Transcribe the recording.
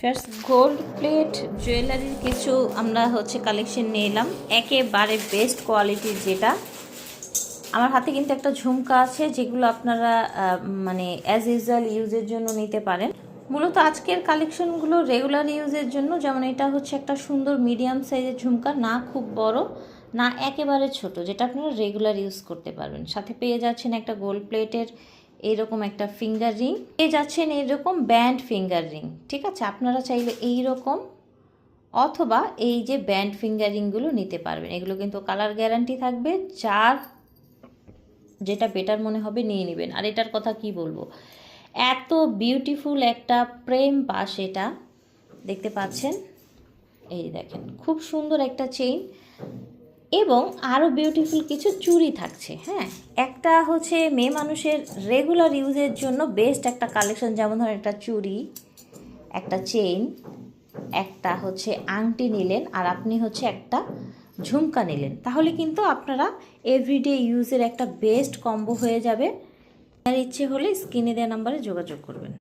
First gold plate জুয়েলারির কিছু আমরা collection নিয়ে এলাম, একেবারে বেস্ট কোয়ালিটির। যেটা আমার হাতে কিন্তু একটা ঝুমকা আছে, যেগুলো আপনারা মানে অ্যাজ ইউজুয়াল ইউজের জন্য নিতে পারেন। মূলত আজকের কালেকশনগুলো রেগুলার ইউজের জন্য। যেমন এটা হচ্ছে একটা সুন্দর মিডিয়াম সাইজের ঝুমকা, না খুব বড় না একেবারে ছোট, যেটা আপনারা রেগুলার ইউজ করতে পারবেন। সাথে পেয়ে যাচ্ছেন একটা গোল্ড প্লেটের এইরকম একটা ফিঙ্গার রিং, পেয়ে যাচ্ছেন এইরকম ব্যান্ড ফিঙ্গার রিং। ঠিক আছে, আপনারা চাইলে এইরকম অথবা এই যে ব্যান্ড ফিঙ্গার রিংগুলো নিতে পারবেন। এগুলো কিন্তু কালার গ্যারান্টি থাকবে, যার যেটা বেটার মনে হবে নিয়ে নেবেন। আর এটার কথা কি বলবো, এত বিউটিফুল একটা প্রেম পাশ, এটা দেখতে পাচ্ছেন, এই দেখেন খুব সুন্দর একটা চেইন এবং আরও বিউটিফুল কিছু চুড়ি থাকছে। হ্যাঁ, একটা হচ্ছে মেয়ে মানুষের রেগুলার ইউজের জন্য বেস্ট একটা কালেকশন। যেমন ধরেন একটা চুড়ি, একটা চেইন, একটা হচ্ছে আংটি নিলেন, আর আপনি হচ্ছে একটা ঝুমকা নিলেন, তাহলে কিন্তু আপনারা এভরিডে ইউজের একটা বেস্ট কম্বো হয়ে যাবে। আর ইচ্ছে হলে স্ক্রিনে দেওয়া নাম্বারে যোগাযোগ করবেন।